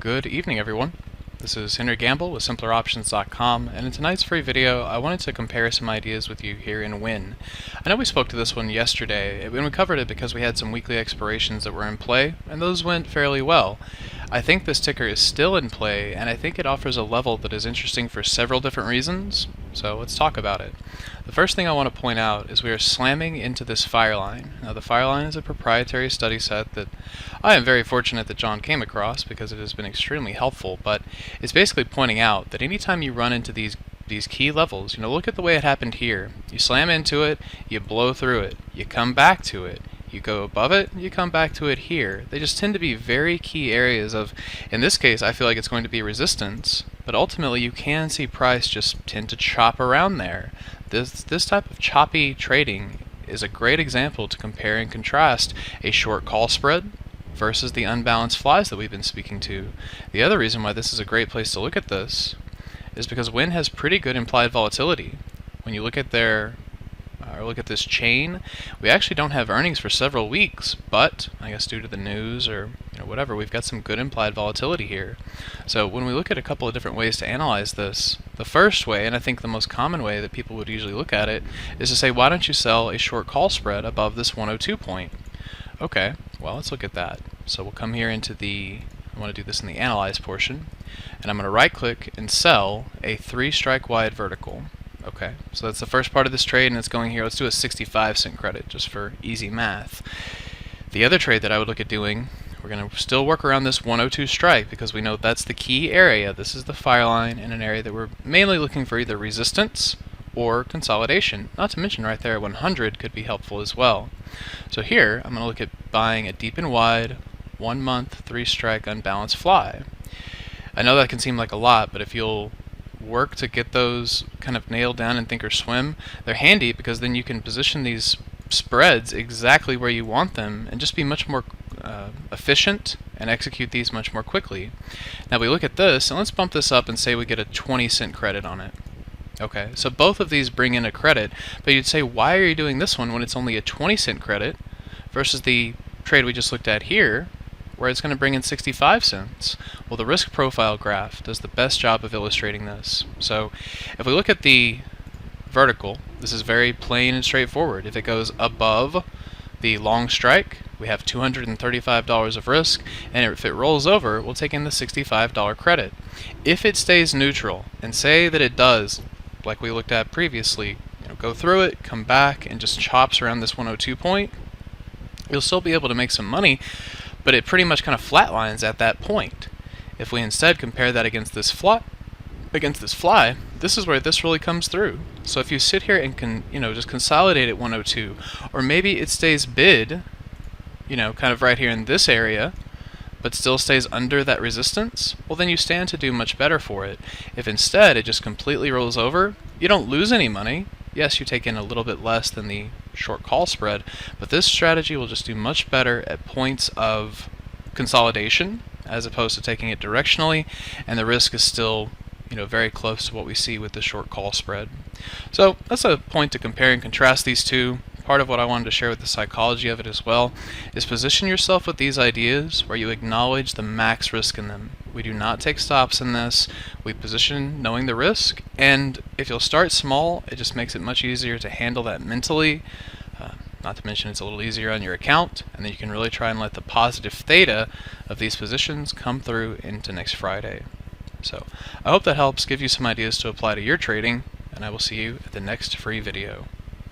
Good evening, everyone. This is Henry Gambell with simpleroptions.com, and in tonight's free video I wanted to compare some ideas with you here in Win. I know we spoke to this one yesterday, and we covered it because we had some weekly expirations that were in play, and those went fairly well. I think this ticker is still in play, and I think it offers a level that is interesting for several different reasons, so let's talk about it. The first thing I want to point out is we are slamming into this fire line. Now the fire line is a proprietary study set that I am very fortunate that John came across because it has been extremely helpful, but it's basically pointing out that anytime you run into these key levels, look at the way it happened here. You slam into it, you blow through it, you come back to it, you go above it, you come back to it here. They just tend to be very key areas of, in this case, I feel like it's going to be resistance, but ultimately you can see price just tend to chop around there. This type of choppy trading is a great example to compare and contrast a short call spread versus the unbalanced flies that we've been speaking to. The other reason why this is a great place to look at this is because Win has pretty good implied volatility. When you look at this chain, we actually don't have earnings for several weeks, but I guess due to the news or whatever, we've got some good implied volatility here. So when we look at a couple of different ways to analyze this, the first way, and I think the most common way that people would usually look at it, is to say, why don't you sell a short call spread above this 102 point? Okay, well, let's look at that. So we'll come here into I want to do this in the analyze portion, and I'm going to right click and sell a 3-strike wide vertical. Okay, so that's the first part of this trade, and it's going here. Let's do a 65-cent credit just for easy math. The other trade that I would look at doing, we're going to still work around this 102 strike because we know that's the key area. This is the fire line in an area that we're mainly looking for either resistance or consolidation. Not to mention right there 100 could be helpful as well. So here I'm going to look at buying a deep and wide 1 month 3-strike unbalanced fly. I know that can seem like a lot, but if you'll work to get those kind of nailed down in thinkorswim, they're handy because then you can position these spreads exactly where you want them and just be much more efficient and execute these much more quickly. Now we look at this, and let's bump this up and say we get a 20-cent credit on it. Okay, so both of these bring in a credit, but you'd say, why are you doing this one when it's only a 20-cent credit versus the trade we just looked at here where it's going to bring in 65 cents? Well, the risk profile graph does the best job of illustrating this. So if we look at the vertical, this is very plain and straightforward. If it goes above the long strike, we have $235 of risk, and if it rolls over, we'll take in the $65 credit. If it stays neutral, and say that it does, like we looked at previously, go through it, come back, and just chops around this 102 point, you'll still be able to make some money, but it pretty much kind of flatlines at that point. If we instead compare that against this fly, this is where this really comes through. So if you sit here and just consolidate at 102, or maybe it stays bid, kind of right here in this area, but still stays under that resistance, well then you stand to do much better for it. If instead it just completely rolls over, you don't lose any money. Yes, you take in a little bit less than the short call spread, but this strategy will just do much better at points of consolidation as opposed to taking it directionally, and the risk is still very close to what we see with the short call spread. So that's a point to compare and contrast these two. Part of what I wanted to share with the psychology of it as well is position yourself with these ideas where you acknowledge the max risk in them. We do not take stops in this. We position knowing the risk, and if you'll start small, it just makes it much easier to handle that mentally. Not to mention it's a little easier on your account, and then you can really try and let the positive theta of these positions come through into next Friday. So I hope that helps give you some ideas to apply to your trading, and I will see you at the next free video.